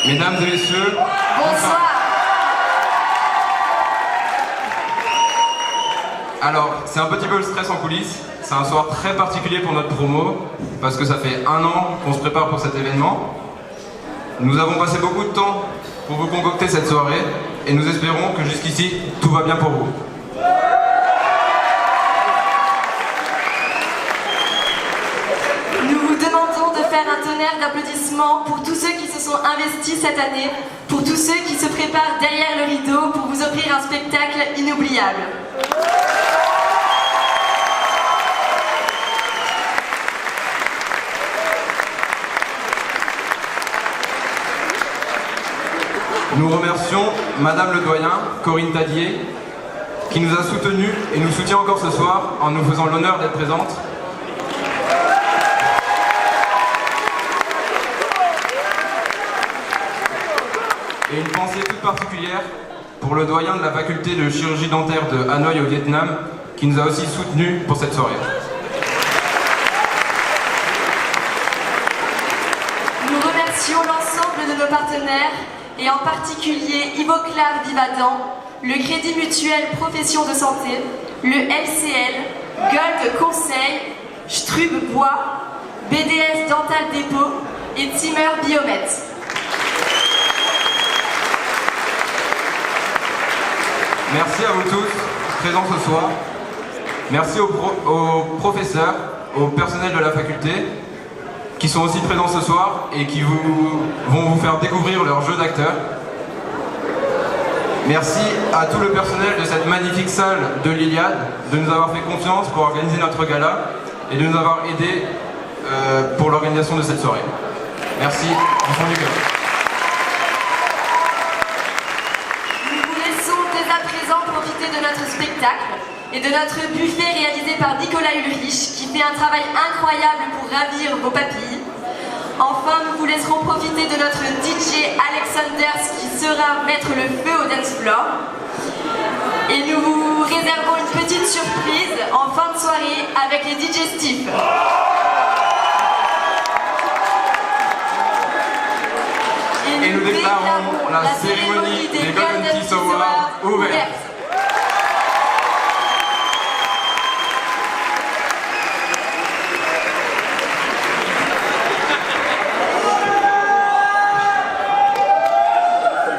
Mesdames et messieurs, Bonsoir. Alors, c'est un petit peu le stress en coulisses. C'est un soir très particulier pour notre promo, parce que ça fait 1 an qu'on se prépare pour cet événement. Nous avons passé beaucoup de temps pour vous concocter cette soirée, et nous espérons que jusqu'ici, tout va bien pour vous. Nous vous demandons de faire un tonnerre d'applaudissements pour tous ceux qui se sont investis cette année, pour tous ceux qui se préparent derrière le rideau pour vous offrir un spectacle inoubliable. Nous remercions Madame le Doyen, Corinne Tadier, qui nous a soutenus et nous soutient encore ce soir en nous faisant l'honneur d'être présente. Et une pensée toute particulière pour le doyen de la faculté de chirurgie dentaire de Hanoï au Vietnam, qui nous a aussi soutenus pour cette soirée. Nous remercions l'ensemble de nos partenaires, et en particulier Ivoclar Vivadan, le Crédit Mutuel Profession de Santé, le LCL, Gold Conseil, Strub Bois, BDS Dental Dépôt et Timmer Biomet. Merci à vous tous présents ce soir. Merci aux professeurs, au personnel de la faculté, qui sont aussi présents ce soir et qui vont vous faire découvrir leur jeu d'acteur. Merci à tout le personnel de cette magnifique salle de l'Iliade de nous avoir fait confiance pour organiser notre gala et de nous avoir aidés pour l'organisation de cette soirée. Merci du fond du cœur. Nous vous laissons dès à présent profiter de notre spectacle et de notre buffet réalisé par Nicolas Ulrich, qui fait un travail incroyable pour ravir vos papilles. Enfin, nous vous laisserons profiter de notre DJ Alexanders, qui saura mettre le feu au dance floor. Et nous vous réservons une petite surprise en fin de soirée avec les DJ Steve. Et nous déclarons la cérémonie des Golden Teeth Awards ouverte.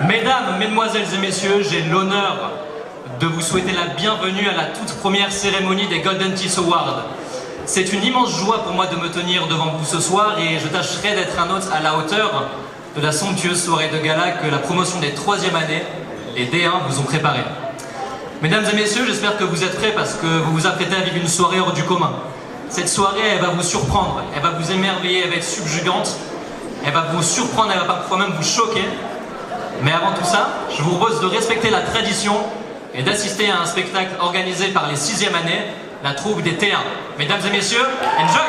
Mesdames, mesdemoiselles et messieurs, j'ai l'honneur de vous souhaiter la bienvenue à la toute première cérémonie des Golden Teeth Awards. C'est une immense joie pour moi de me tenir devant vous ce soir et je tâcherai d'être un hôte à la hauteur de la somptueuse soirée de gala que la promotion des 3e années, les D1, vous ont préparée. Mesdames et messieurs, j'espère que vous êtes prêts parce que vous vous apprêtez à vivre une soirée hors du commun. Cette soirée, elle va vous surprendre, elle va vous émerveiller, elle va être subjugante, elle va vous surprendre, elle va parfois même vous choquer. Mais avant tout ça, je vous propose de respecter la tradition et d'assister à un spectacle organisé par les 6e années, la troupe des T1. Mesdames et messieurs, enjoy!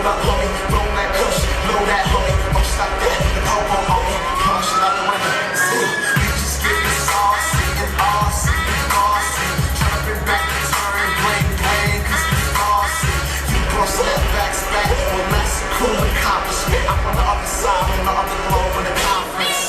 up, homie, roll that kush, blow that homie, don't stop that, oh, oh, oh, punch it out the window, see, you just get the sauce, and bossy, tryna bring back the turn, bling, bling, cause you bossy, you gon' step back, with massive cool accomplishment, I'm on the other side, on the other globe, in the conference.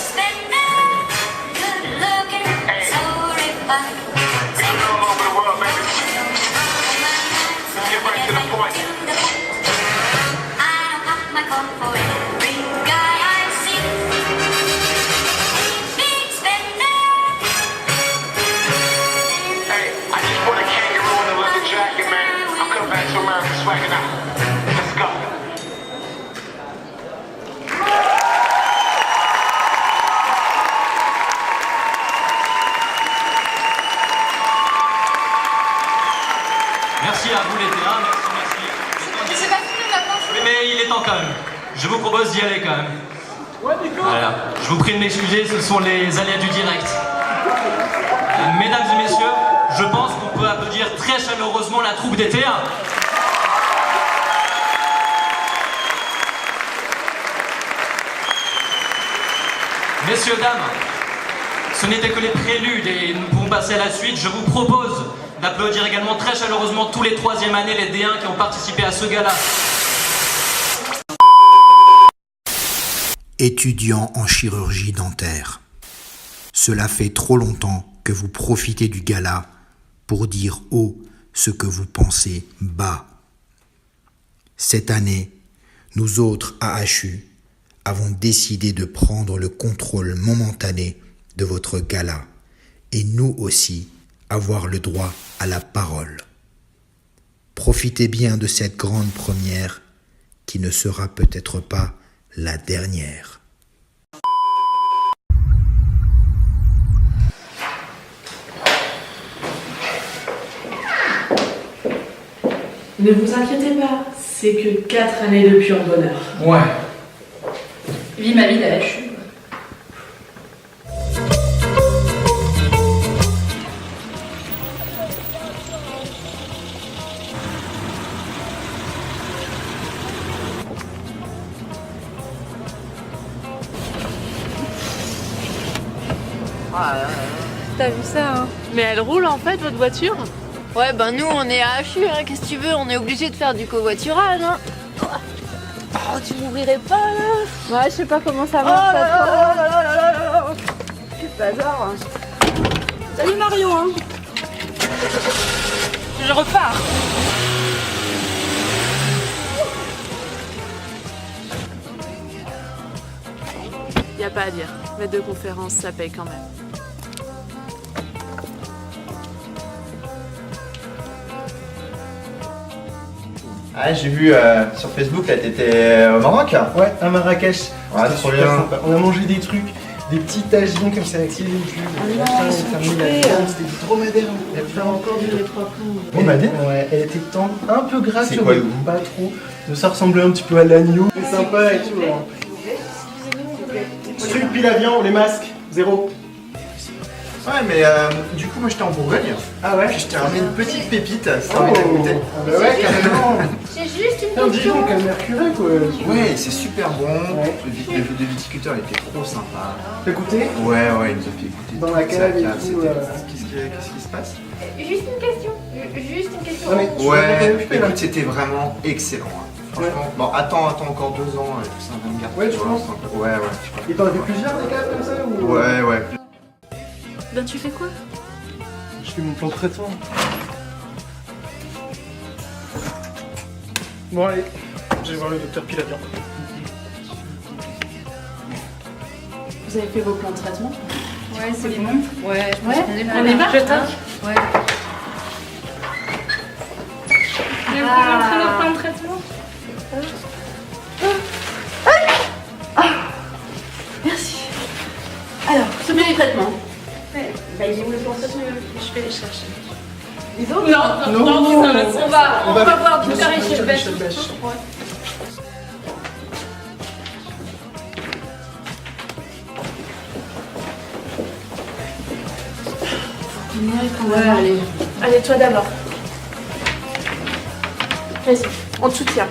Swagging out. Let's go. Merci à vous les terrains, merci. Mais c'est pas fini maintenant. Oui, mais il est temps quand même. Je vous propose d'y aller quand même. Voilà. Je vous prie de m'excuser, ce sont les aléas du direct. Mesdames et messieurs, je pense qu'on peut applaudir très chaleureusement la troupe des T1. Messieurs, dames, ce n'était que les préludes et nous pouvons passer à la suite. Je vous propose d'applaudir également très chaleureusement tous les 3e années, les D1 qui ont participé à ce gala. Étudiants en chirurgie dentaire. Cela fait trop longtemps que vous profitez du gala pour dire haut ce que vous pensez bas. Cette année, nous autres AHU avons décidé de prendre le contrôle momentané de votre gala et nous aussi avoir le droit à la parole. Profitez bien de cette grande première qui ne sera peut-être pas la dernière. Ne vous inquiétez pas, c'est que 4 années de pur bonheur. Ouais. Vis ma vie d'AHU. T'as vu ça, hein? Mais elle roule en fait, votre voiture? Ouais, ben nous on est à AHU, hein. Qu'est-ce que tu veux, on est obligé de faire du covoiturage, hein. Oh, tu m'ouvrirais pas là? Ouais, je sais pas comment ça marche. Quel bazar, hein. Salut Mario, hein? Je repars. Y a pas à dire, maître de conférence, ça paye quand même. Ah, j'ai vu sur Facebook, là, t'étais au Maroc? Ouais, à Marrakech. Ouais, C'était trop super bien. sympa. On a mangé des trucs, des petits tagines comme ça avec les légumes. C'était du dromadaire. Il y avait encore du Dromadaire? Ouais, elle était tendre, un peu grasse, C'est quoi le goût? pas trop. Mais ça ressemblait un petit peu à l'agneau. C'est sympa et tout. Truc pile à viande, les masques, 0. Ouais, mais du coup, moi j'étais en Bourgogne. Ah ouais? Puis je t'ai ramené une petite pépite, si t'as envie de la goûter. Bah ouais, carrément. J'ai juste une Putain, dis question. donc, un mercuré quoi. Ouais, c'est super bon. Ouais. Le viticulteur, il était trop sympa. T'as goûté? Ouais, il nous a fait goûter. Dans la cave et tout, Qu'est-ce qui se passe? Juste une question. Juste une question. Ah, mais tu Ouais, l'avais occupé, là. écoute, c'était vraiment excellent. Hein. Franchement, bon, attends encore 2 ans et tout ça va me garder. Ouais, tu penses? Ouais. Et t'en as fait plusieurs des caves comme ça ou... Ouais. Ben tu fais quoi? Je fais mon plan de traitement. Bon allez, je vais voir le docteur Pilavian. Vous avez fait vos plans de traitement? Ouais, c'est bon. Ouais, je pense Ouais, qu'on est on y va? Je toque. Ouais. Vous avez montré notre plan de traitement? Merci. Alors, ce plan de traitement. Bah, il est où le plan de traitement? Je vais les chercher. Les autres? Non, On va voir tout ça Michel ici. Bech. Ouais, allez. Allez, toi d'abord. Vas-y, on te soutient.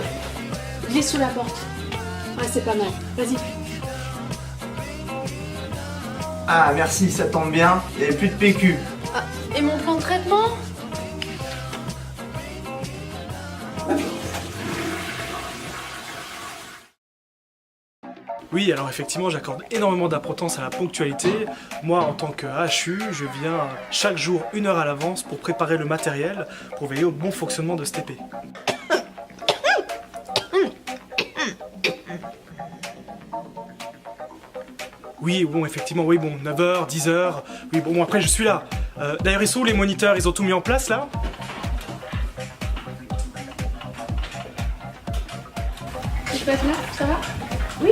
glisse sous la porte. Ouais, c'est pas mal. Vas-y. Ah, merci, ça tombe bien. Il n'y avait plus de PQ. Ah, et mon plan de traitement? Oui, alors effectivement, j'accorde énormément d'importance à la ponctualité. Moi, en tant que HU, je viens chaque jour 1 heure à l'avance pour préparer le matériel, pour veiller au bon fonctionnement de ce TP. Oui, bon, effectivement, oui, bon, 9h, 10h, oui, bon, après, je suis là. D'ailleurs, ils sont où les moniteurs? Ils ont tout mis en place, là? Tu peux être là? Ça va? Oui.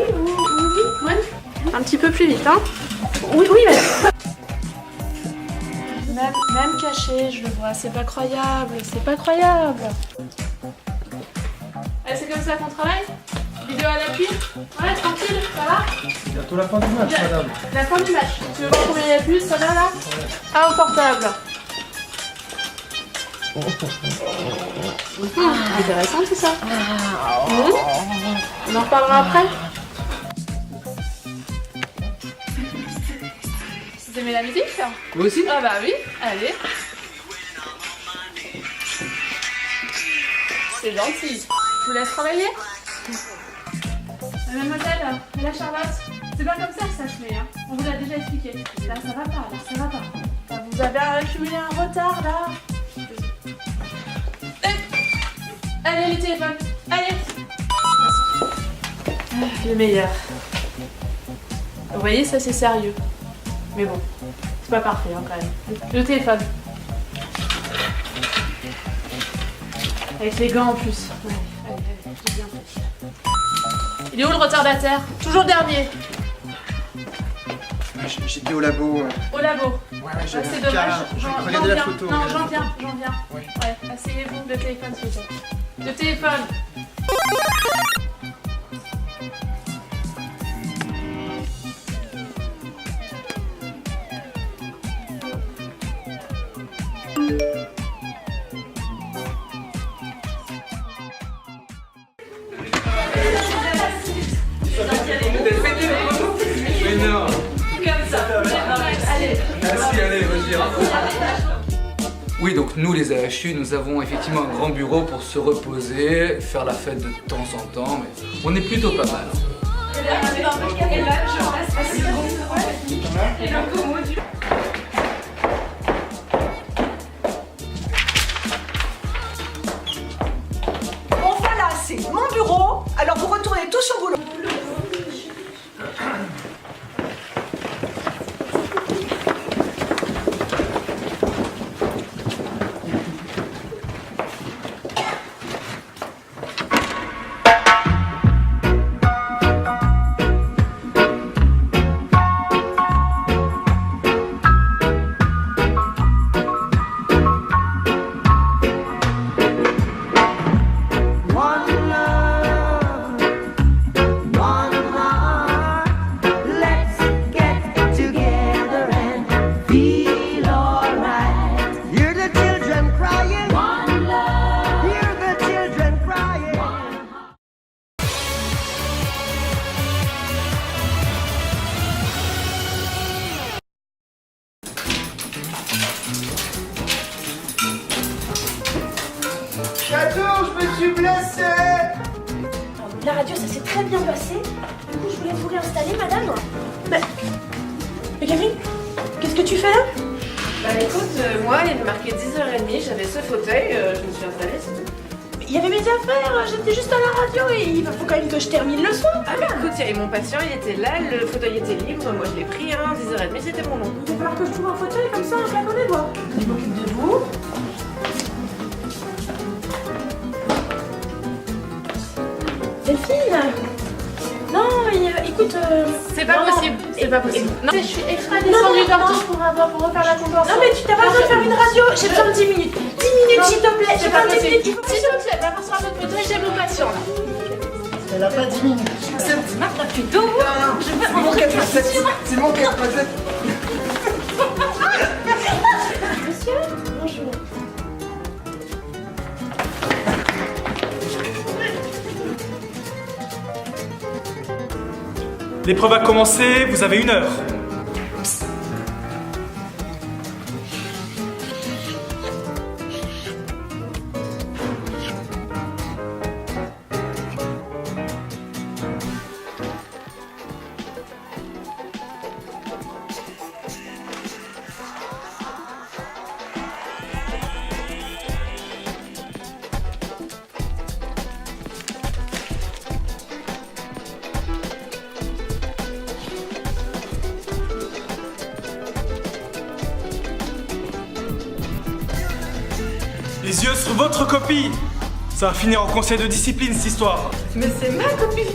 Ouais. Un petit peu plus vite, hein? Oui, madame. Même caché, je le vois, c'est pas croyable, Eh, c'est comme ça qu'on travaille? Vidéo à l'appui? Ouais, tranquille, ça va? Bientôt la fin du match, madame. La fin du match. Tu veux voir combien il y a de plus, ça va là? Ah, au portable. Intéressant tout ça. On en reparlera après. Vous aimez la musique? Vous aussi? Ah bah oui, allez. C'est gentil. Je vous laisse travailler. Mademoiselle, mais la Charlotte, c'est pas comme ça que ça se fait, hein. On vous l'a déjà expliqué. Là, ça va pas, Là, vous avez accumulé un retard, là. Allez, les téléphones. Allez. Le meilleur. Vous voyez, ça c'est sérieux. Mais bon, c'est pas parfait, hein, quand même. Le téléphone. Avec les gants en plus. Ouais, allez, j'ai bien fait. Il est où le retardataire? Toujours le dernier. J'étais au labo. Au labo. Ouais, c'est dommage. Regardez la photo. Non, j'en viens. Ouais, asseyez-vous, le téléphone s'il vous plaît. Le téléphone. Oui, donc nous les AHU, nous avons effectivement un grand bureau pour se reposer, faire la fête de temps en temps, mais on est plutôt pas mal. Bon voilà, c'est mon bureau, alors vous retournez tous au boulot. Chateau, je me suis blessé. La radio, ça s'est très bien passé. Du coup, je voulais vous réinstaller, madame. Mais Camille, qu'est-ce que tu fais là? Bah écoute, moi, il est marqué 10h30, j'avais ce fauteuil, je me suis installée, c'est tout. Il y avait mes affaires, j'étais juste à la radio et il faut quand même que je termine le soin. Ah mais écoute, il y avait mon patient, il était là, le fauteuil était libre, moi je l'ai pris, hein, 10h30, c'était bon nom. Il va falloir que je trouve un fauteuil comme ça, je la connais, moi. Je m'occupe de vous. Delphine. Non, écoute... C'est pas possible, c'est pas possible. Non, je suis extra descendue pour refaire la convention. Non mais tu t'as pas besoin de faire une radio, j'ai besoin de 10 minutes. 10 minutes s'il te plaît, j'ai pas 10 minutes. S'il te plaît, va passer un autre fauteuil, j'ai mon patient là. Elle a pas 10 minutes. C'est Marc, t'as plus d'eau. C'est mon 4x7. C'est mon 4x7. Monsieur, bonjour. L'épreuve a commencé, vous avez 1 heure. Les yeux sur votre copie. Ça va finir en conseil de discipline, cette histoire. Mais c'est ma copie.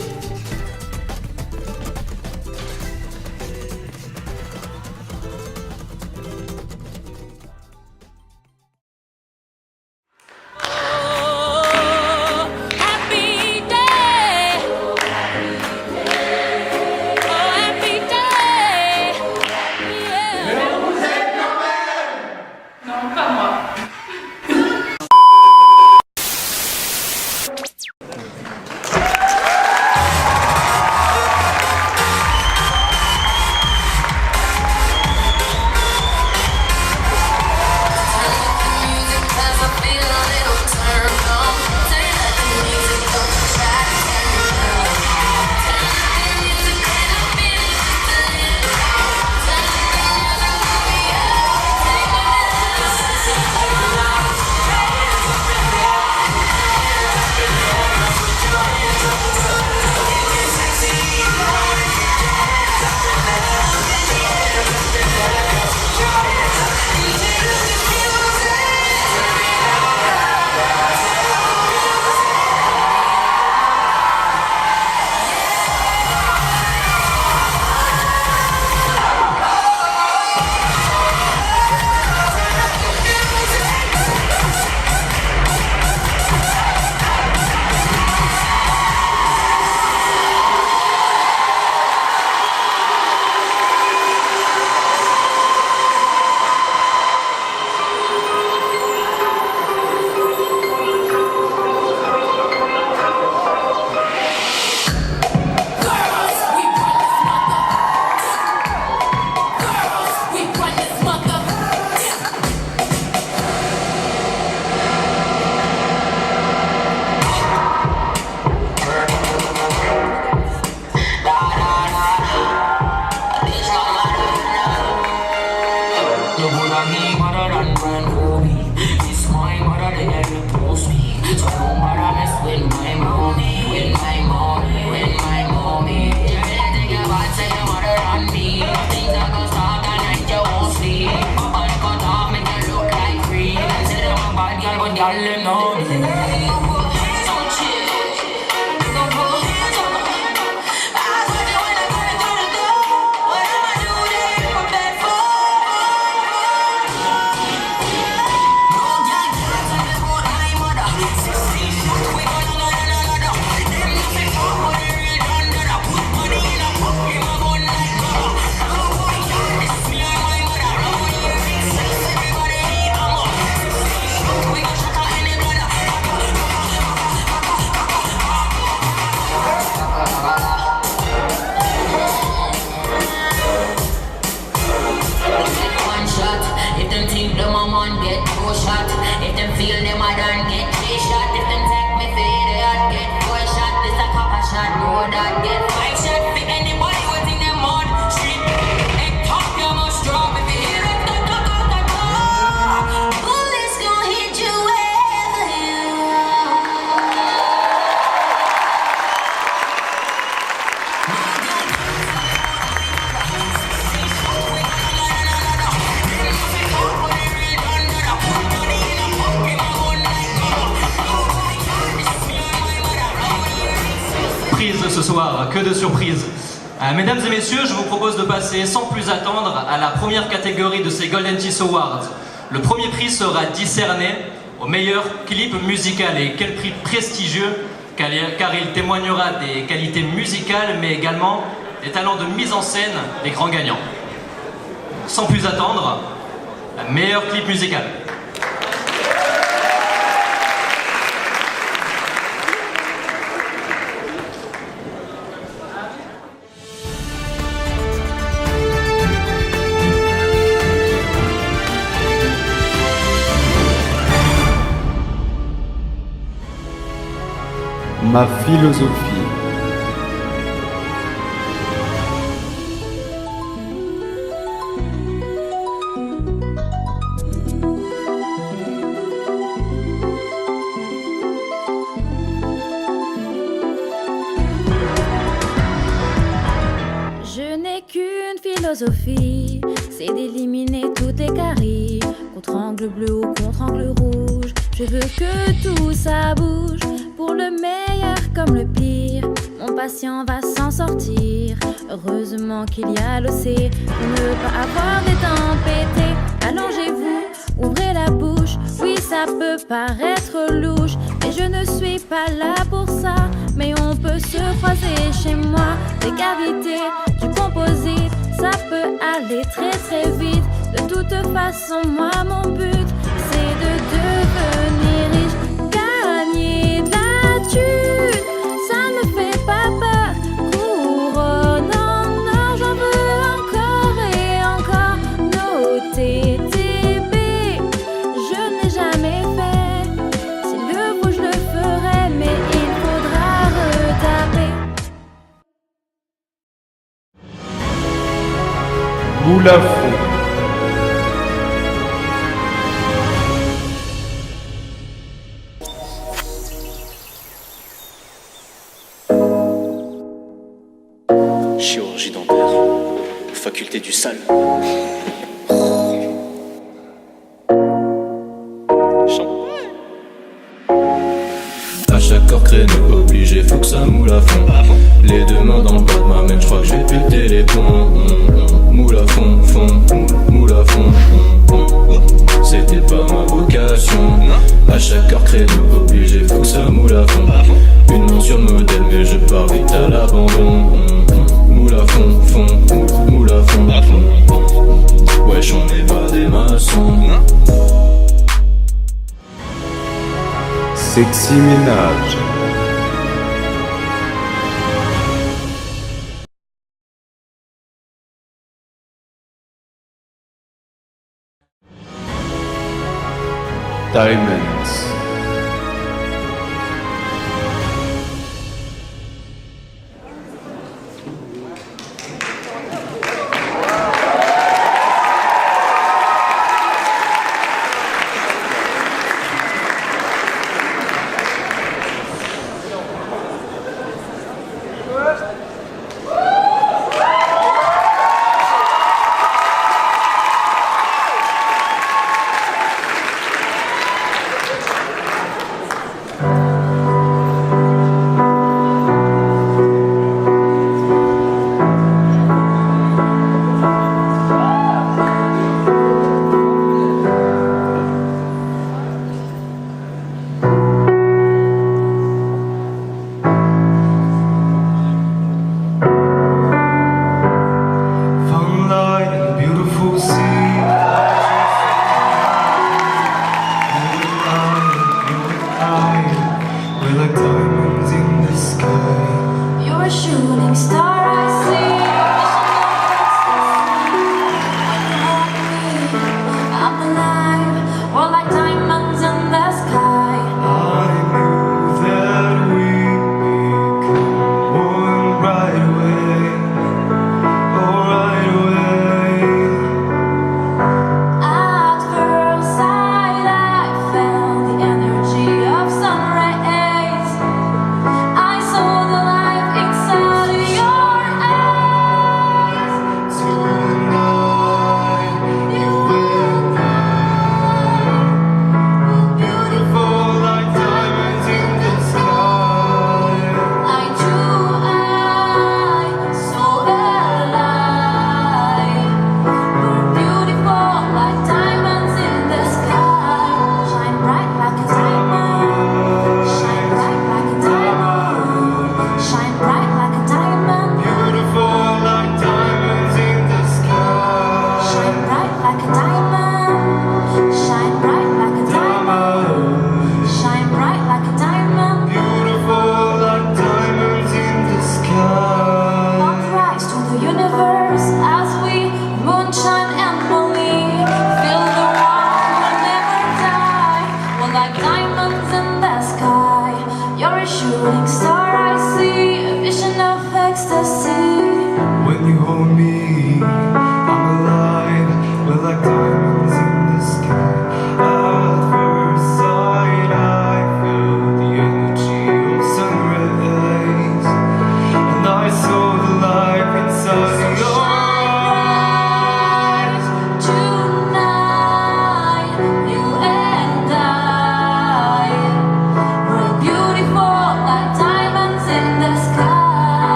Non, pas moi. Ce soir, que de surprises. Mesdames et messieurs, je vous propose de passer sans plus attendre à la première catégorie de ces Golden Tiss Awards. Le premier prix sera décerné au meilleur clip musical, et quel prix prestigieux, car il témoignera des qualités musicales mais également des talents de mise en scène des grands gagnants. Sans plus attendre, le meilleur clip musical. ma philosophie. Je n'ai qu'une philosophie, c'est d'éliminer tous tes caries. Contre-angle bleu ou contre-angle rouge, je veux que tout ça bouge. Pour le meilleur comme le pire, mon patient va s'en sortir. Heureusement qu'il y a l'OC pour ne pas avoir des dents pétées. Allongez-vous, ouvrez la bouche, oui ça peut paraître louche, mais je ne suis pas là pour ça. Mais on peut se croiser chez moi, des cavités, du composite, ça peut aller très très vite. De toute façon, moi mon but, c'est de devenir riche, gagner de la thune, ça ne me fait pas peur. Couronne en or, j'en veux encore et encore. Nos TTB, je n'ai jamais fait. S'il le faut, je le ferai, mais il faudra retaper. Moule à fond. Chirurgie dentaire, faculté du sale. À chaque corps créneau obligé, faut que ça moule à fond. Les deux mains dans le bas de ma main, je crois que je vais péter les plombs. Moule à fond, moule à fond. C'était pas ma vocation. À chaque corps créneau obligé, faut que ça moule à fond. Une main sur le modèle, mais je pars vite à l'abandon. Moule à fond, moule à fond. Wesh, on n'est pas des maçons. Sexy ménage. Diamonds.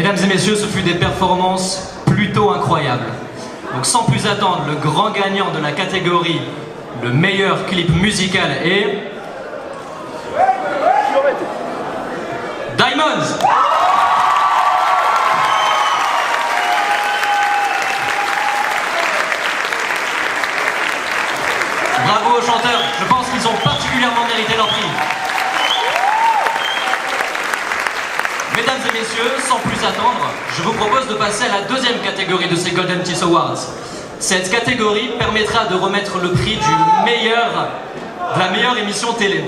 Mesdames et messieurs, ce fut des performances plutôt incroyables. Donc sans plus attendre, le grand gagnant de la catégorie le meilleur clip musical est... Diamonds. Bravo aux chanteurs, je pense qu'ils ont particulièrement mérité leur prix. Mesdames et messieurs, sans plus attendre, je vous propose de passer à la deuxième catégorie de ces Golden Teeth Awards. Cette catégorie permettra de remettre le prix de la meilleure émission télé.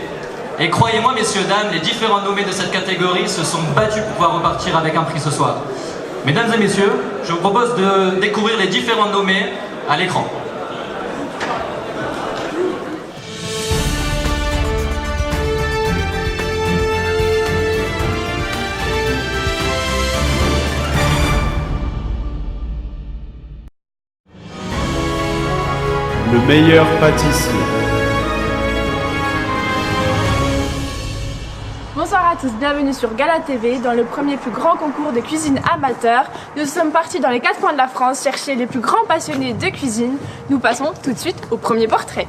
Et croyez-moi, messieurs, dames, les différents nommés de cette catégorie se sont battus pour pouvoir repartir avec un prix ce soir. Mesdames et messieurs, je vous propose de découvrir les différents nommés à l'écran. Le meilleur pâtissier. Bonsoir à tous, bienvenue sur Gala TV, dans le premier plus grand concours de cuisine amateur. Nous sommes partis dans les 4 coins de la France chercher les plus grands passionnés de cuisine. Nous passons tout de suite au premier portrait.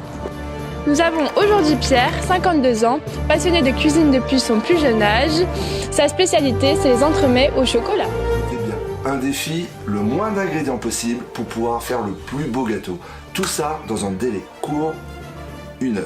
Nous avons aujourd'hui Pierre, 52 ans, passionné de cuisine depuis son plus jeune âge. Sa spécialité, c'est les entremets au chocolat. Eh bien, un défi, le moins d'ingrédients possible pour pouvoir faire le plus beau gâteau. Tout ça dans un délai court, 1 heure.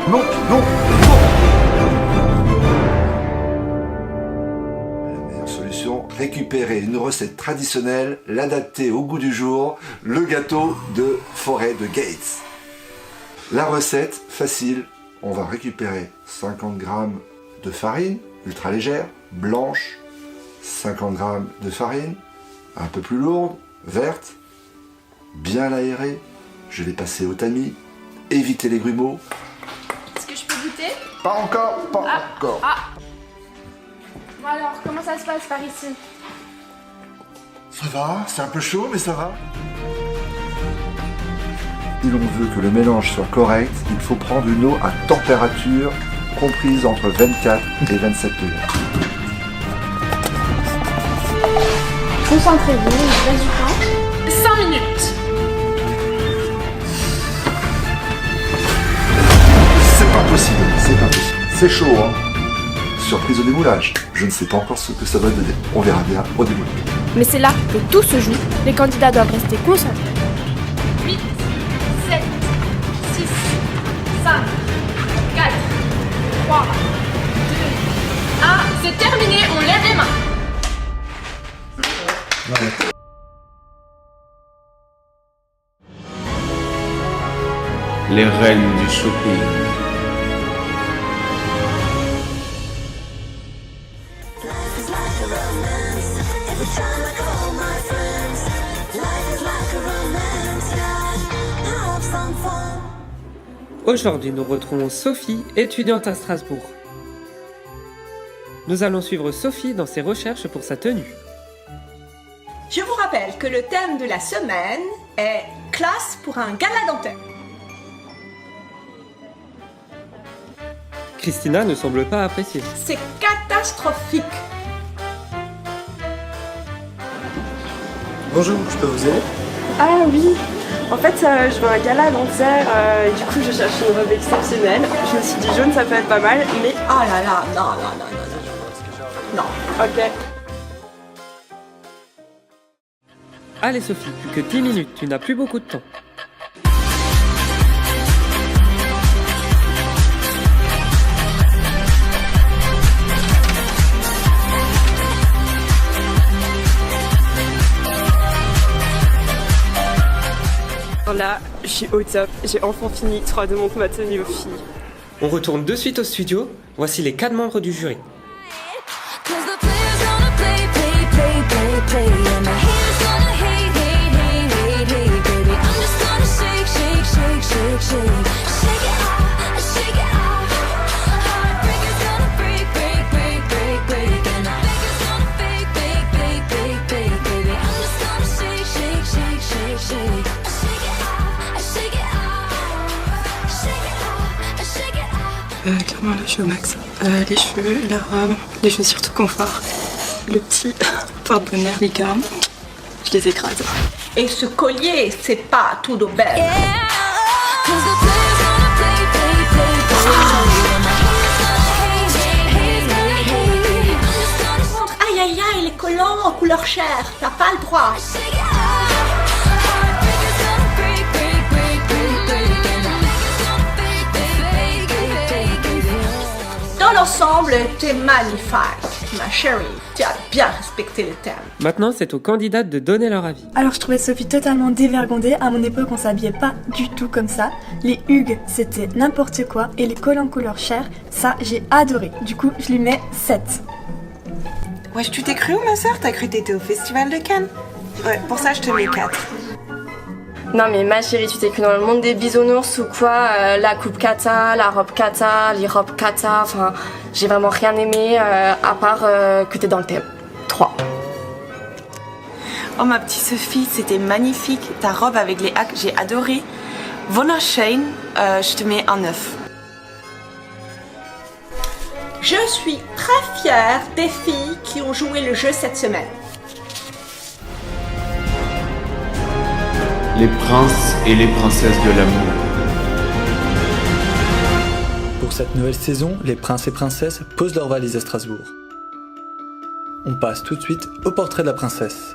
Non, non, non. La meilleure solution, récupérer une recette traditionnelle, l'adapter au goût du jour, le gâteau de forêt de Gates. La recette, facile, on va récupérer 50 g de farine, ultra légère, blanche, 50 g de farine, un peu plus lourde, verte, bien aérée, je vais passer au tamis, éviter les grumeaux. Est-ce que je peux goûter? Pas encore, pas encore. Bon alors, comment ça se passe par ici? Ça va, c'est un peu chaud, mais ça va. Si l'on veut que le mélange soit correct, il faut prendre une eau à température comprise entre 24 et 27 degrés. Concentrez-vous, il reste du temps. 5 minutes. C'est pas possible, c'est pas possible. C'est chaud, hein. Surprise au démoulage. Je ne sais pas encore ce que ça va donner. On verra bien au démoulage. Mais c'est là que tout se joue. Les candidats doivent rester concentrés. 8, 7, 6, 5, 4, 3, 2, 1. C'est terminé, on lève les mains. Les reines du shopping. Aujourd'hui, nous retrouvons Sophie, étudiante à Strasbourg. Nous allons suivre Sophie dans ses recherches pour sa tenue. Je vous rappelle que le thème de la semaine est classe pour un gala dentaire. Christina ne semble pas apprécier. C'est catastrophique. Bonjour, je peux vous aider? Ah oui, en fait je veux un gala dentaire, du coup je cherche une robe exceptionnelle. Je me suis dit jaune ça peut être pas mal, mais oh là là, non. Ok. Allez Sophie, plus que 10 minutes, tu n'as plus beaucoup de temps. Là, je suis au top, j'ai enfin fini 3 de ma tenue aux filles. On retourne de suite au studio, voici les 4 membres du jury. shake, shake. Shake it off, shake it off. Heartbreaker's gonna break, break, break, break, break. And I think it's gonna fake, fake, fake, fake, fake, baby. I'm just gonna shake, shake, shake, shake, shake. Shake it off, shake it off. Shake it off, shake it off. Clairement, là, je suis au max. Les cheveux, la robe, les chaussures tout confort. Le petit porte-bonheur licorne. Je les écrase. Et ce collier, c'est pas tout de belle. Aïe aïe aïe, les collants en couleur chair, t'as pas le droit. Dans l'ensemble, t'es magnifique, ma chérie. Tu as bien respecté le thème. Maintenant, c'est aux candidates de donner leur avis. Alors je trouvais Sophie totalement dévergondée. À mon époque, on s'habillait pas du tout comme ça. Les hugues, c'était n'importe quoi. Et les collants couleur chair, ça, j'ai adoré. Du coup, je lui mets 7. Wesh, tu t'es cru où, ma soeur? T'as cru que t'étais au festival de Cannes? Ouais, pour ça, je te mets 4. Non mais ma chérie, tu t'es cru dans le monde des bisounours ou quoi? La coupe kata, la robe kata, les robes kata, enfin j'ai vraiment rien aimé à part que t'es dans le thème. 3. Oh ma petite Sophie, c'était magnifique. Ta robe avec les hacks, j'ai adoré. Wunderschön, je te mets un 9. Je suis très fière des filles qui ont joué le jeu cette semaine. Les princes et les princesses de l'amour. Pour cette nouvelle saison, les princes et princesses posent leur valise à Strasbourg. On passe tout de suite au portrait de la princesse.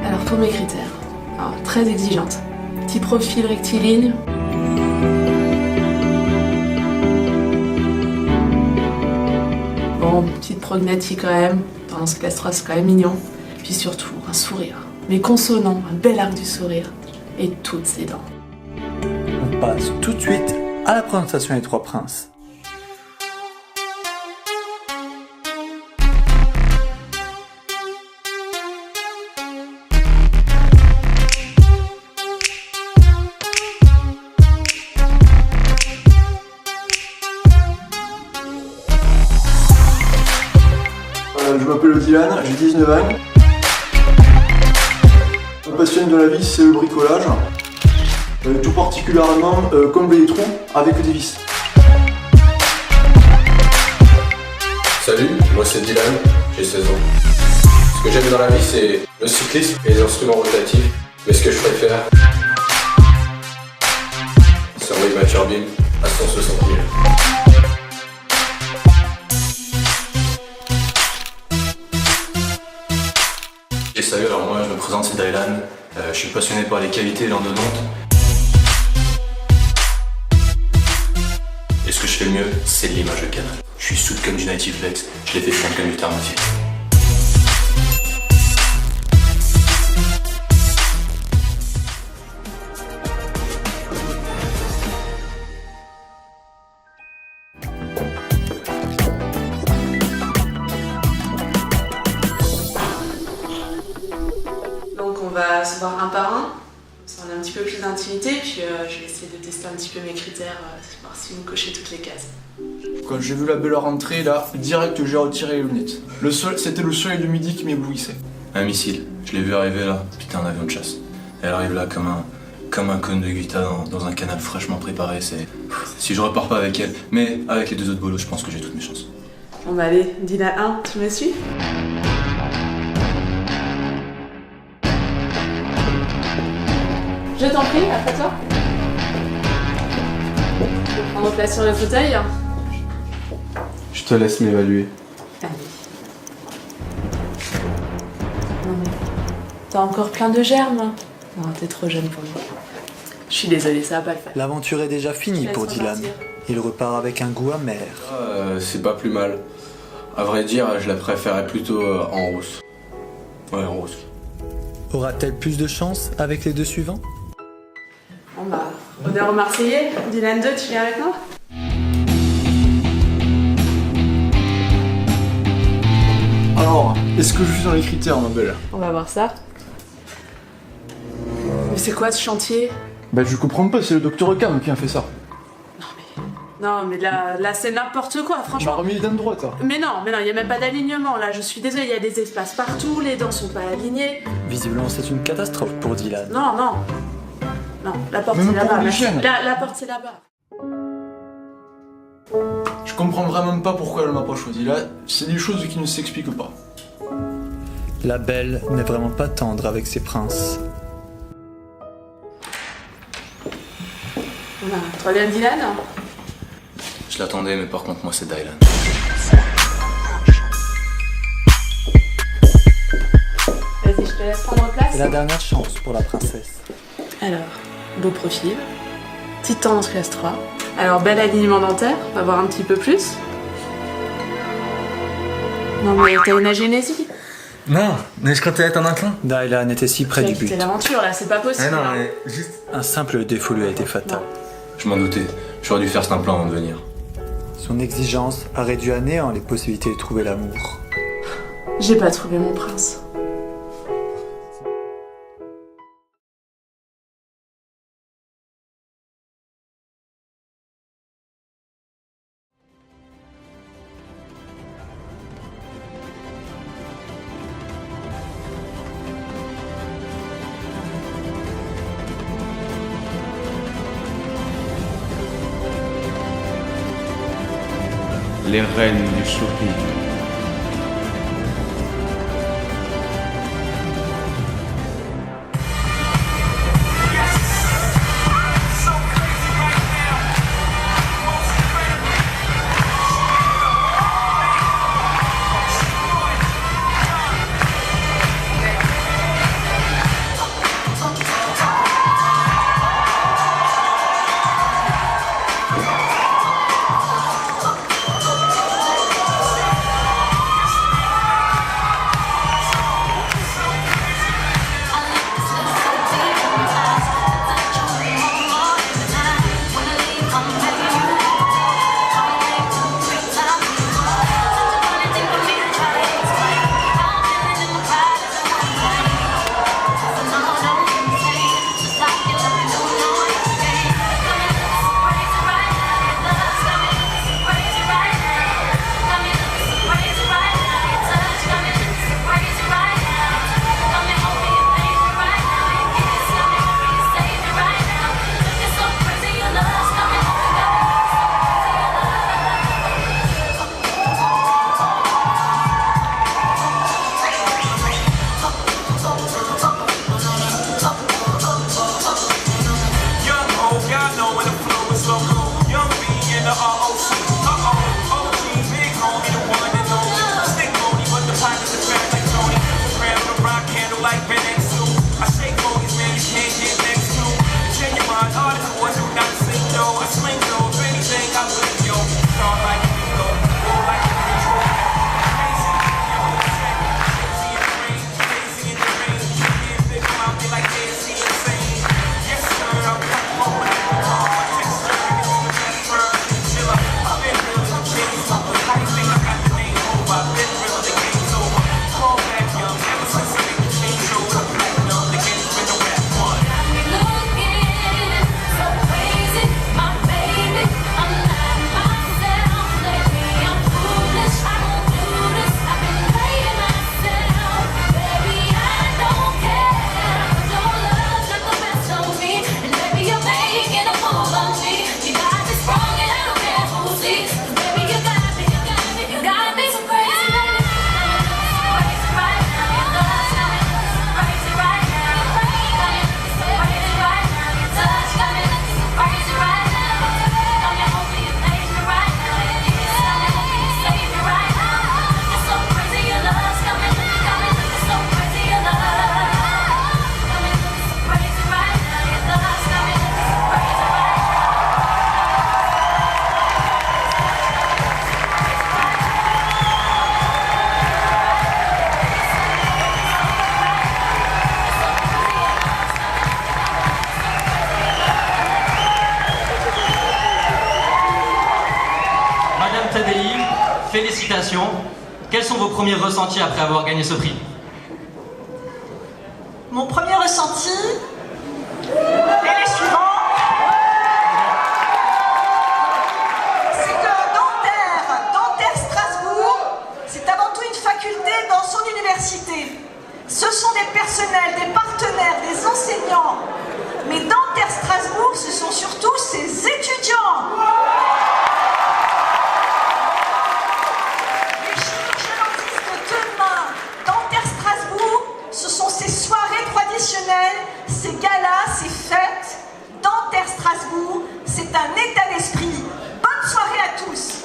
Alors pour mes critères, alors, très exigeante. Petit profil rectiligne. Bon, petite prognathie quand même, tendance classe 3, c'est quand même mignon. Puis surtout, un sourire, mais consonant, un bel arc du sourire, et toutes ses dents. On passe tout de suite à la présentation des 3 princes. Je m'appelle Dylan, j'ai 19 ans. Ma passion de la vie, c'est le bricolage. Tout particulièrement combler les trous avec des vis. Salut, moi c'est Dylan, j'ai 16 ans. Ce que j'aime dans la vie, c'est le cyclisme et les instruments rotatifs. Mais ce que je préfère, c'est envoyer ma turbine à 160 000. Et salut, alors moi je me présente, c'est Dylan, je suis passionné par les cavités et l'endodonte. Et ce que je fais le mieux, c'est l'image de canal. Je suis souple comme du Native Flex, je l'ai fait fondre comme du Thermafil. Donc on va se voir un par un, ça on a un petit peu plus d'intimité, puis je vais essayer de tester un petit peu mes critères, voir si vous cochez toutes les cases. Quand j'ai vu la belle rentrée, là, direct j'ai retiré les lunettes. C'était le soleil de midi qui m'éblouissait. Un missile, je l'ai vu arriver là, putain un avion de chasse. Elle arrive là comme un cône de Guita dans un canal fraîchement préparé, c'est... Si je repars pas avec elle, mais avec les 2 autres bolos, je pense que j'ai toutes mes chances. Bon bah allez, Dina 1, tu me suis? Je t'en prie, après toi. Je vais prendre place sur le fauteuil. Je te laisse m'évaluer. Allez. Non mais, t'as encore plein de germes. Non, t'es trop jeune pour moi. Je suis désolée, ça va pas le faire. L'aventure est déjà finie pour Dylan. Il repart avec un goût amer. C'est pas plus mal. À vrai dire, je la préférais plutôt en rousse. Ouais, en rousse. Aura-t-elle plus de chance avec les 2 suivants? Bon bah, honneur aux Marseillais. Dylan 2, tu viens avec moi? Alors, est-ce que je suis dans les critères, ma belle? On va voir ça. Mais c'est quoi ce chantier? Bah je comprends pas, c'est le docteur Cam qui a fait ça. Non mais là c'est n'importe quoi, Je franchement. m'as remis les dents droites. Hein. Mais non, il y a même pas d'alignement là, je suis désolée, il y a des espaces partout, les dents sont pas alignées. Visiblement, c'est une catastrophe pour Dylan. Non, la porte Même c'est pour là-bas. l'hygiène. La porte c'est là-bas. Je comprends vraiment pas pourquoi elle m'a pas choisi. Là, c'est des choses qui ne s'expliquent pas. La belle n'est vraiment pas tendre avec ses princes. Voilà, toi bien Dylan? Je l'attendais, mais par contre, moi, c'est Dylan. Vas-y, je te laisse prendre place. C'est la dernière chance pour la princesse. Alors, beau profil, petite tendance classe 3. Alors, bel alignement dentaire, on va voir un petit peu plus. Non mais t'as une agénésie. Non, mais je comptais être un inclin. Dylan était si près du but. C'est l'aventure là, c'est pas possible. non, hein. mais juste un simple défaut lui a été fatal. Je m'en doutais. J'aurais dû faire cet implant avant de venir. Son exigence a réduit à néant les possibilités de trouver l'amour. J'ai pas trouvé mon prince. Les reines du shopping. Félicitations, quels sont vos premiers ressentis après avoir gagné ce prix? Mon premier ressenti est les suivants. C'est que Dentaire Strasbourg, c'est avant tout une faculté dans son université. Ce sont des personnels, des partenaires, des enseignants. Mais Dentaire Strasbourg, ce sont surtout ses étudiants. Les chirurgiens de demain, Dentaire Strasbourg, ce sont ces soirées traditionnelles, ces galas, ces fêtes. Dentaire Strasbourg, c'est un état d'esprit. Bonne soirée à tous.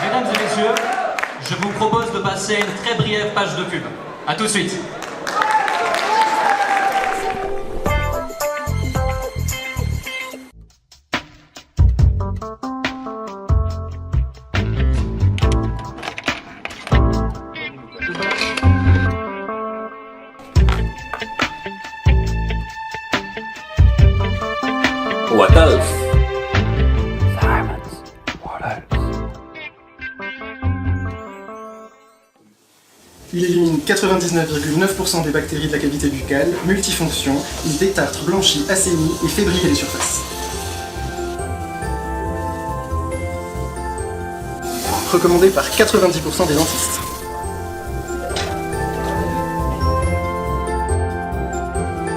Mesdames et messieurs, je vous propose de passer à une très brève page de pub. A tout de suite. What else? Il élimine 99,9% des bactéries de la cavité buccale, multifonction, il détartre, blanchit, assainit et fait briller les surfaces. Recommandé par 90% des dentistes.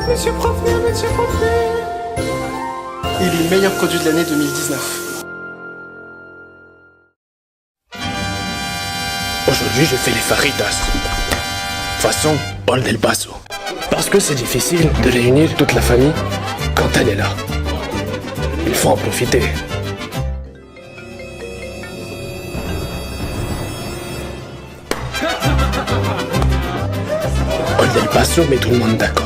Monsieur Profier, monsieur Profier. Il est meilleur produit de l'année 2019. Aujourd'hui, je fais les faritas. Façon Paul del Paso. Parce que c'est difficile de réunir toute la famille quand elle est là. Il faut en profiter. Paul del Paso met tout le monde d'accord.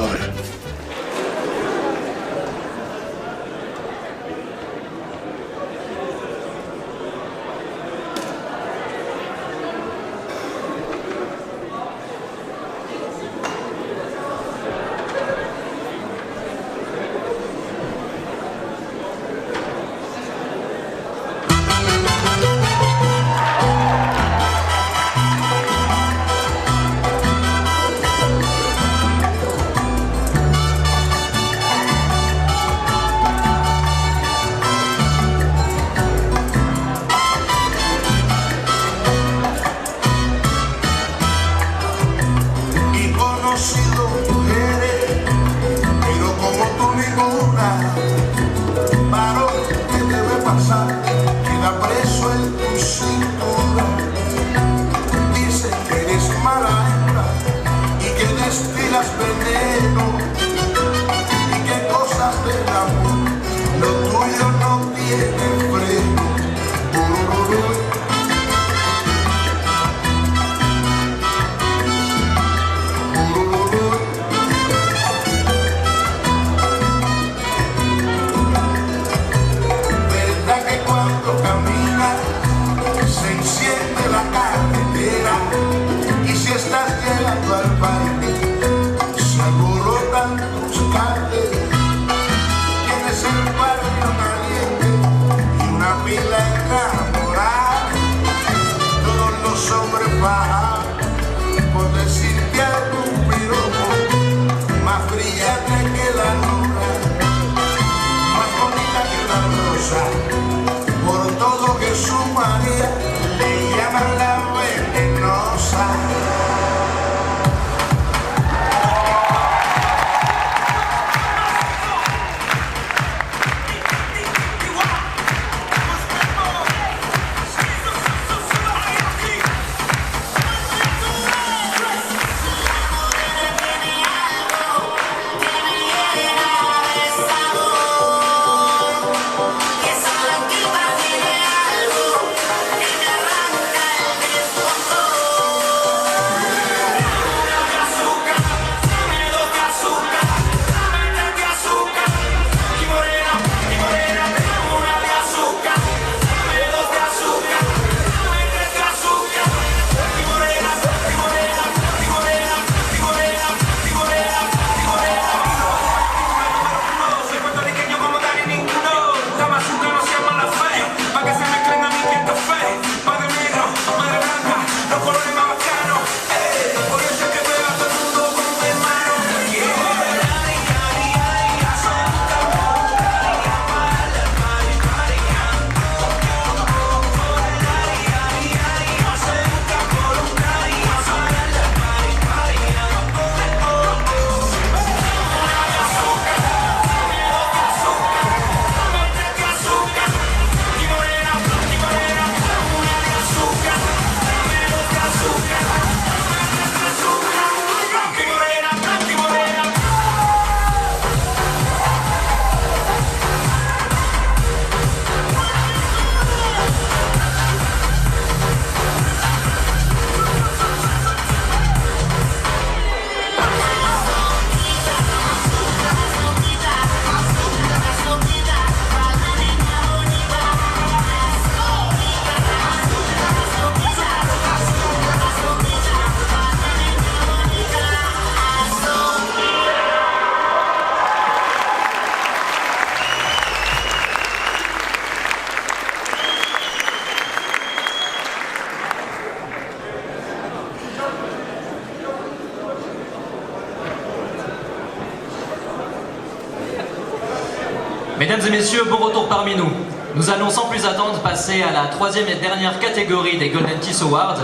Mesdames et messieurs, bon retour parmi nous. Nous allons sans plus attendre passer à la troisième et dernière catégorie des Golden Teeth Awards.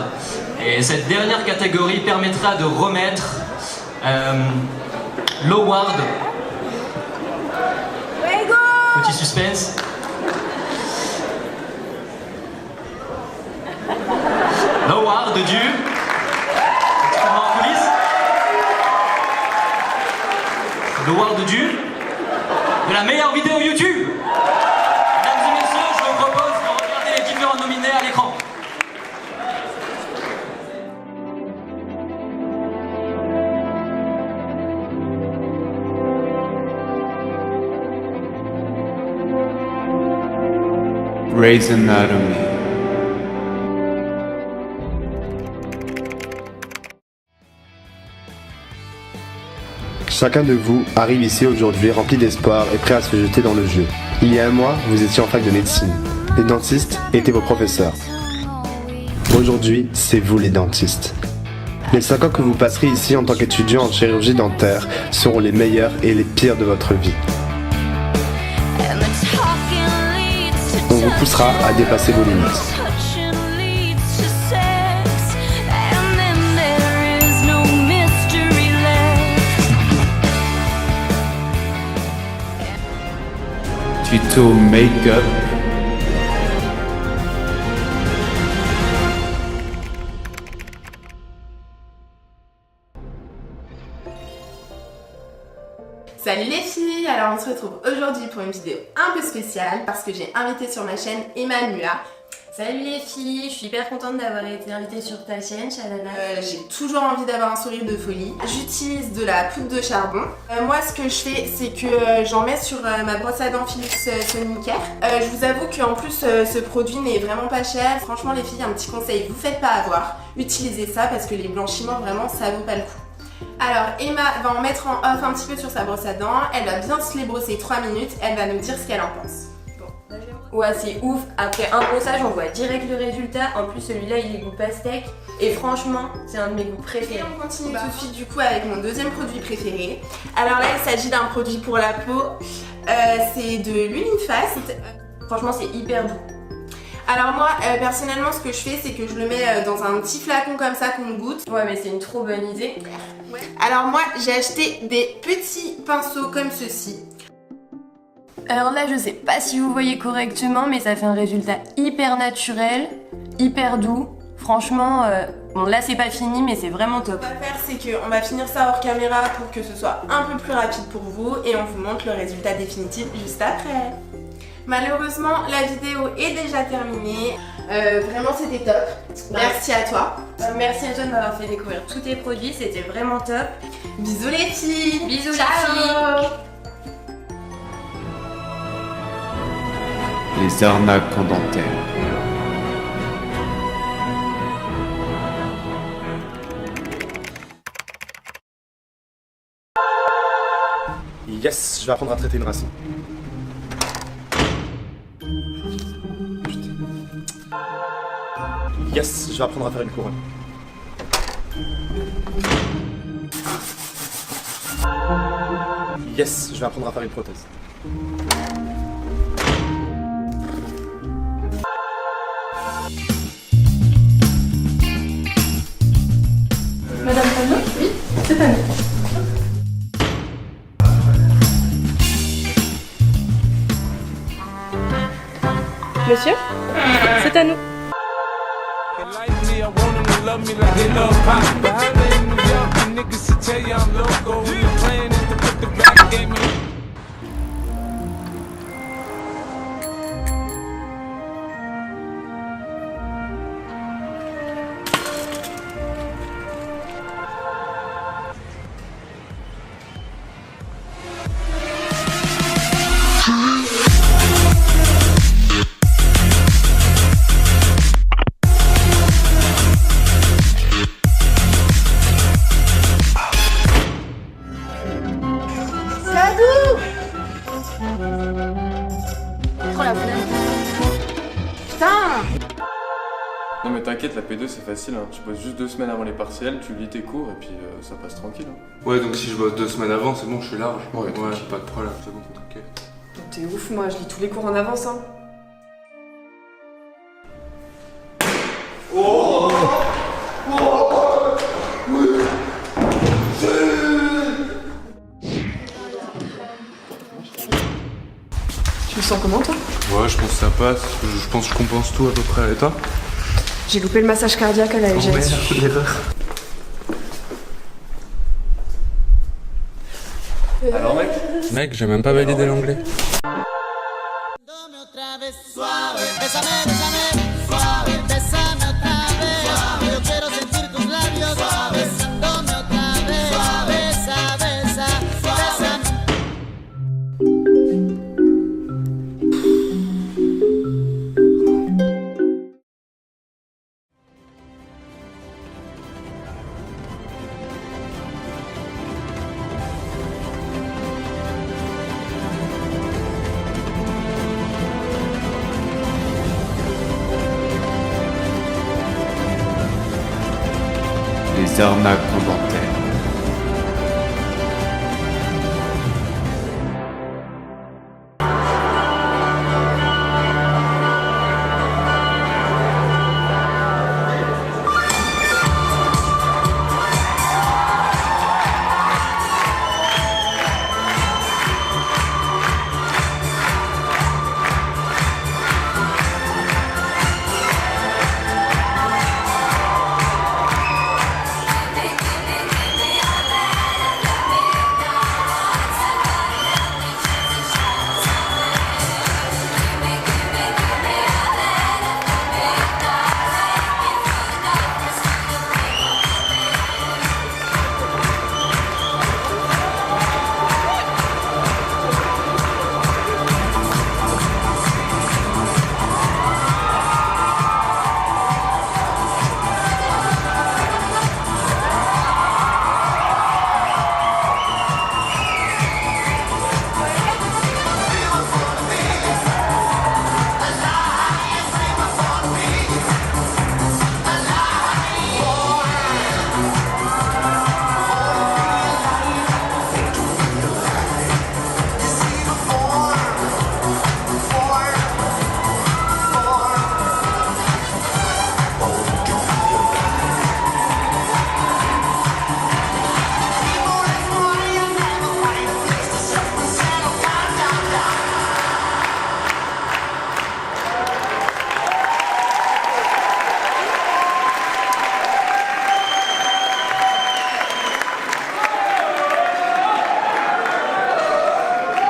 Et cette dernière catégorie permettra de remettre l'award. Petit suspense. L'award du... L'award de la meilleure vidéo YouTube. Mesdames et messieurs, je vous propose de regarder les différents nominés à l'écran. Grey's Anatomy. Chacun de vous arrive ici aujourd'hui rempli d'espoir et prêt à se jeter dans le jeu. Il y a un mois, vous étiez en fac de médecine. Les dentistes étaient vos professeurs. Aujourd'hui, c'est vous les dentistes. Les 5 ans que vous passerez ici en tant qu'étudiant en chirurgie dentaire seront les meilleurs et les pires de votre vie. On vous poussera à dépasser vos limites. Tuto make-up. Salut les filles, alors on se retrouve aujourd'hui pour une vidéo un peu spéciale parce que j'ai invité sur ma chaîne Emma Mua. Salut les filles, je suis hyper contente d'avoir été invitée sur ta chaîne, Shalala. J'ai toujours envie d'avoir un sourire de folie. J'utilise de la poudre de charbon. Moi ce que je fais c'est que j'en mets sur ma brosse à dents Philips Sonicare. Je vous avoue qu'en plus ce produit n'est vraiment pas cher. Franchement les filles, un petit conseil, vous faites pas avoir. Utilisez ça parce que les blanchiments vraiment ça vaut pas le coup. Alors Emma va en mettre en off un petit peu sur sa brosse à dents. Elle va bien se les brosser 3 minutes. Elle va nous dire ce qu'elle en pense. Ouais, c'est ouf. Après un brossage, on voit direct le résultat. En plus, celui-là, il est goût pastèque. Et franchement, c'est un de mes goûts préférés. Et on continue tout de suite du coup avec mon deuxième produit préféré. Alors là, il s'agit d'un produit pour la peau. C'est de l'huile Fast. Franchement, c'est hyper doux. Alors moi, personnellement, ce que je fais, c'est que je le mets dans un petit flacon comme ça qu'on goûte. Ouais, mais c'est une trop bonne idée. Ouais. Alors moi, j'ai acheté des petits pinceaux comme ceci. Alors là, je sais pas si vous voyez correctement, mais ça fait un résultat hyper naturel, hyper doux. Franchement, bon là c'est pas fini, mais c'est vraiment top. Ce qu'on va faire, c'est qu'on va finir ça hors caméra pour que ce soit un peu plus rapide pour vous et on vous montre le résultat définitif juste après. Malheureusement, la vidéo est déjà terminée. Vraiment, c'était top. Merci à toi. Merci à toi de m'avoir fait découvrir tous tes produits, c'était vraiment top. Bisous les filles. Bisous. Ciao. Les filles. Les arnaques en dentaire. Yes, je vais apprendre à traiter une racine. Yes, je vais apprendre à faire une couronne. Yes, je vais apprendre à faire une prothèse. Madame Pano? Oui, c'est à nous. Monsieur, c'est à nous. Non mais t'inquiète, la P2 c'est facile, hein. Tu bosses juste 2 semaines avant les partiels, tu lis tes cours et puis ça passe tranquille. Hein. Ouais, donc si je bosse 2 semaines avant, c'est bon, je suis large. Ouais, pas de problème, c'est bon, t'inquiète. Donc C'est ouf, moi, je lis tous les cours en avance, hein. Tu le sens comment, toi? Ouais, je pense que ça passe. Je pense que je compense tout à peu près. Et toi? J'ai loupé le massage cardiaque à la EGS. l'erreur. Alors mec? Mec, j'ai même pas validé l'anglais. Les arnaques dentaires.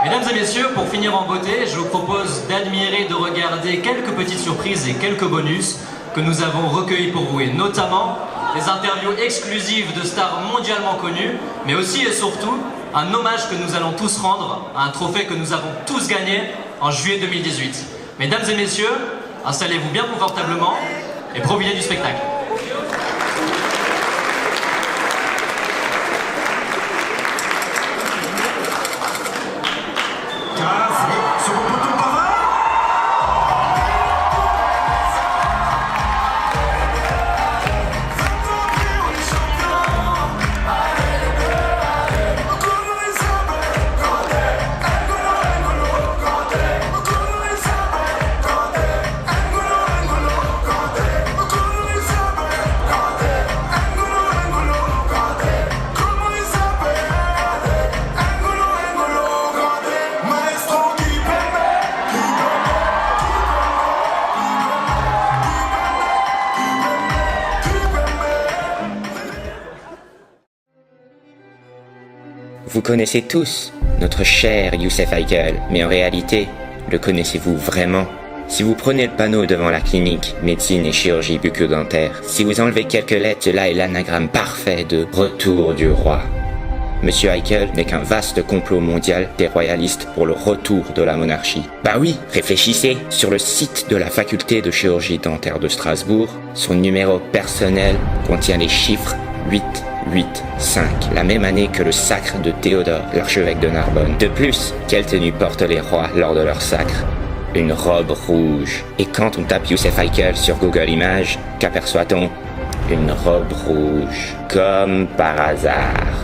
Mesdames et messieurs, pour finir en beauté, je vous propose d'admirer, de regarder quelques petites surprises et quelques bonus que nous avons recueillis pour vous, et notamment des interviews exclusives de stars mondialement connues, mais aussi et surtout un hommage que nous allons tous rendre à un trophée que nous avons tous gagné en juillet 2018. Mesdames et messieurs, installez-vous bien confortablement et profitez du spectacle. Vous connaissez tous notre cher Youssef Haïkel, mais en réalité, le connaissez-vous vraiment? Si vous prenez le panneau devant la clinique médecine et chirurgie bucco-dentaire, si vous enlevez quelques lettres, cela est l'anagramme parfait de retour du roi. Monsieur Haïkel n'est qu'un vaste complot mondial des royalistes pour le retour de la monarchie. Bah oui, réfléchissez, sur le site de la faculté de chirurgie dentaire de Strasbourg, son numéro personnel contient les chiffres 885, la même année que le sacre de Théodore, l'archevêque de Narbonne. De plus, quelle tenue portent les rois lors de leur sacre? Une robe rouge. Et quand on tape Youssef Haïkel sur Google Images, qu'aperçoit-on? Une robe rouge. Comme par hasard.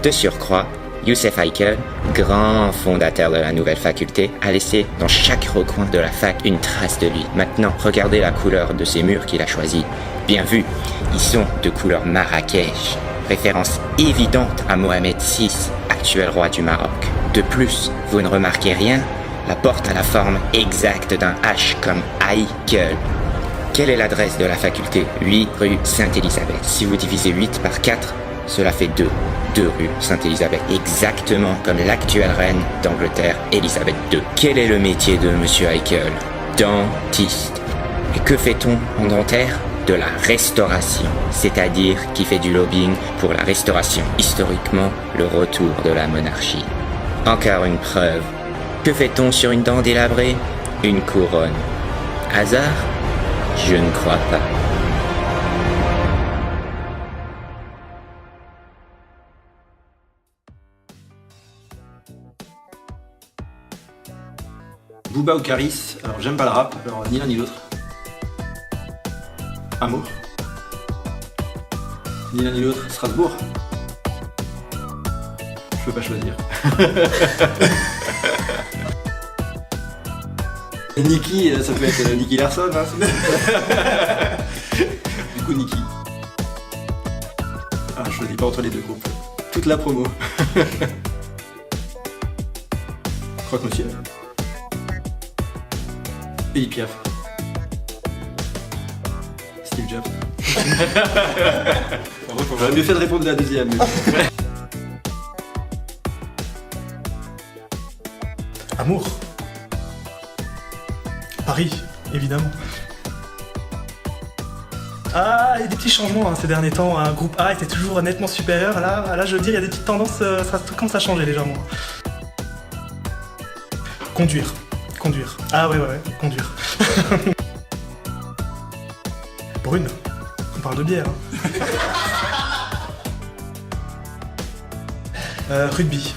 De surcroît, Youssef Haïkel, grand fondateur de la nouvelle faculté, a laissé dans chaque recoin de la fac une trace de lui. Maintenant, regardez la couleur de ces murs qu'il a choisis. Bien vu, ils sont de couleur Marrakech, référence évidente à Mohamed VI, actuel roi du Maroc. De plus, vous ne remarquez rien? La porte a la forme exacte d'un H comme Haïkel. Quelle est l'adresse de la faculté? 8 rue Sainte-Élisabeth. Si vous divisez 8 par 4, cela fait 2. 2 rue Sainte-Élisabeth, exactement comme l'actuelle reine d'Angleterre, Élisabeth II. Quel est le métier de Monsieur Haïkel? Dentiste. Et que fait-on en dentaire? De la restauration, c'est-à-dire qui fait du lobbying pour la restauration. Historiquement, le retour de la monarchie. Encore une preuve. Que fait-on sur une dent délabrée? Une couronne. Hasard? Je ne crois pas. Booba ou Caris? Alors j'aime pas le rap, alors ni l'un ni l'autre. Amour? Ni l'un ni l'autre. Strasbourg? Je peux pas choisir. Niki, ça peut être Niki Larson, hein. Du coup, Niki. Ah, je choisis pas entre les deux groupes. Toute la promo. Croque-monsieur. Edith Piaf. Steve Jobs. J'aurais mieux fait de répondre à la deuxième. Amour. Paris, évidemment. Ah, il y a des petits changements hein, ces derniers temps. Un groupe A était toujours nettement supérieur. Là, je veux dire, il y a des petites tendances, ça commence à changer légèrement. Conduire. Ah ouais, conduire. Brune. On parle de bière. Hein. Rugby.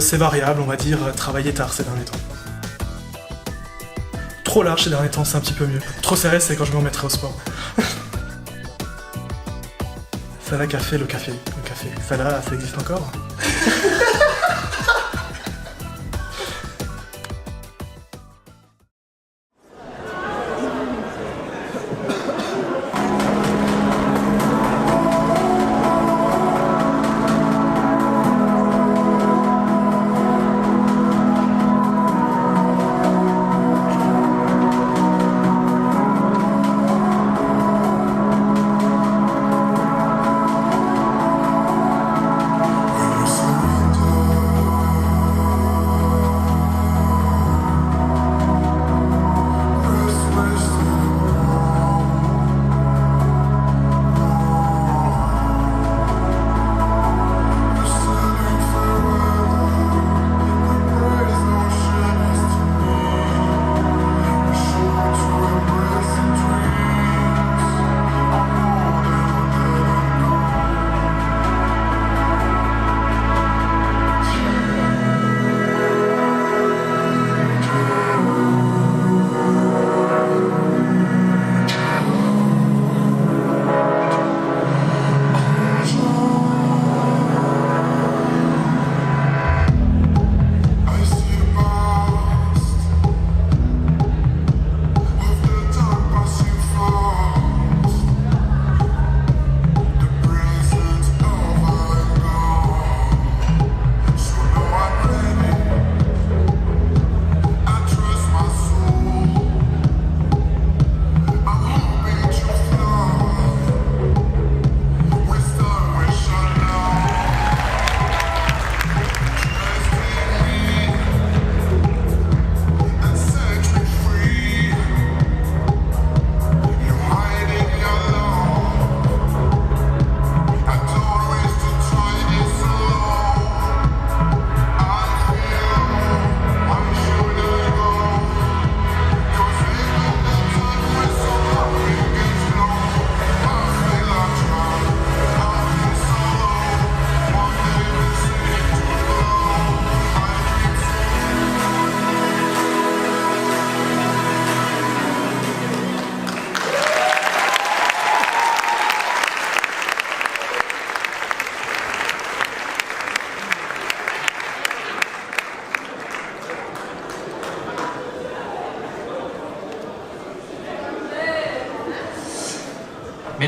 C'est variable, on va dire, travailler tard ces derniers temps. Trop large ces derniers temps, c'est un petit peu mieux. Trop serré, c'est quand je me remettrai au sport. Fala Café, le café. Fala, ça existe encore? Yes.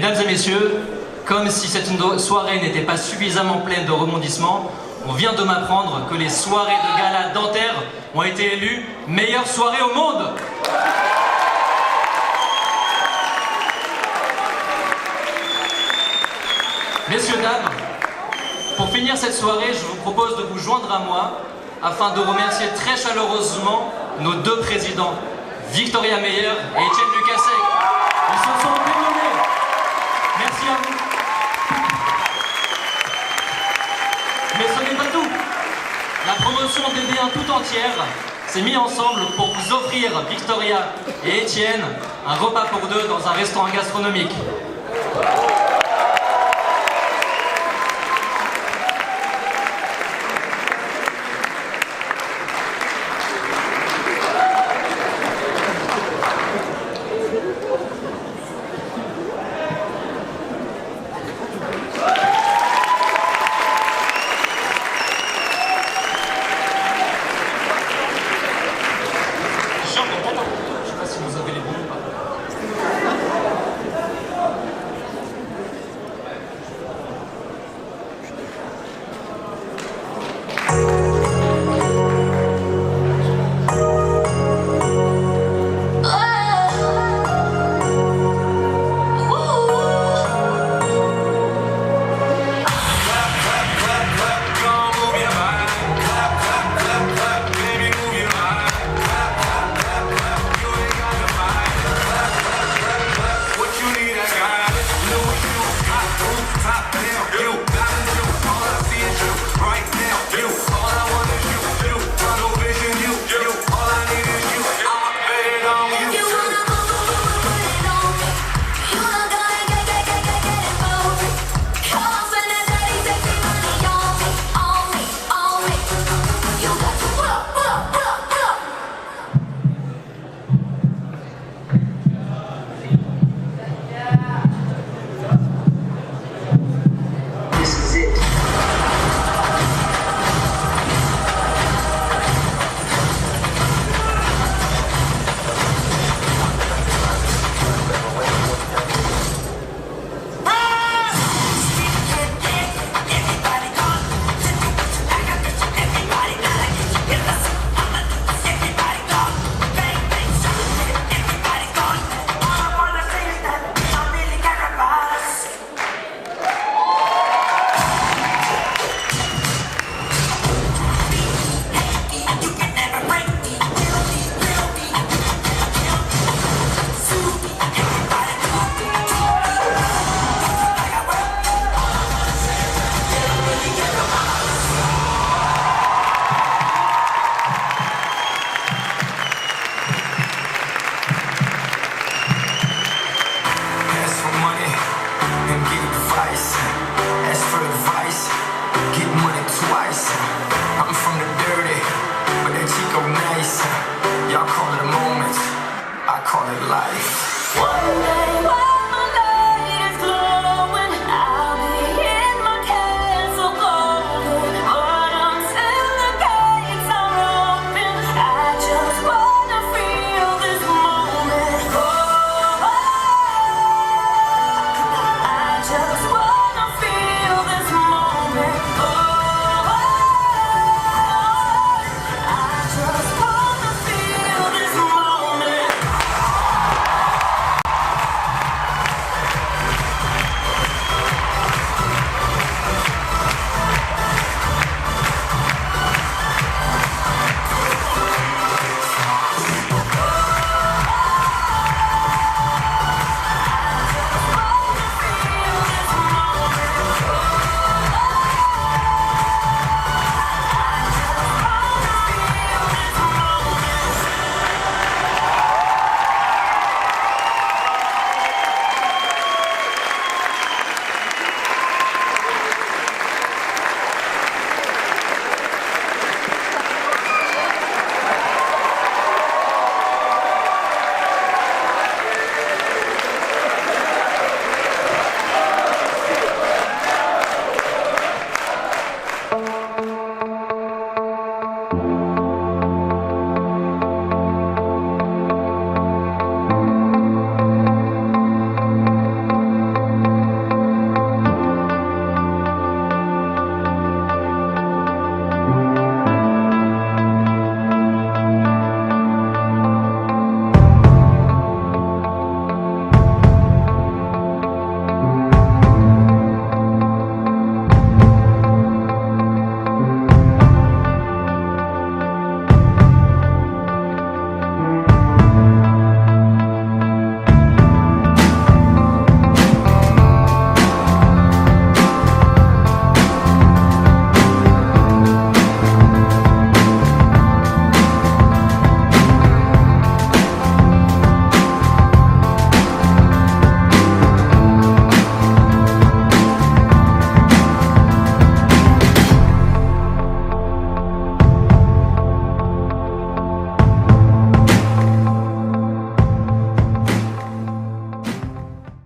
Mesdames et messieurs, comme si cette soirée n'était pas suffisamment pleine de rebondissements, on vient de m'apprendre que les soirées de gala dentaire ont été élues meilleure soirée au monde. Messieurs, dames, pour finir cette soirée, je vous propose de vous joindre à moi afin de remercier très chaleureusement nos deux présidents, Victoria Meyer et Étienne Lucasek. Ils se sont démenés. Merci à vous. Mais ce n'est pas tout. La promotion DD1 tout entière s'est mise ensemble pour vous offrir, Victoria et Étienne, un repas pour deux dans un restaurant gastronomique. Je sais pas si vous avez les bons ou pas. Y'all call it a moment, I call it life.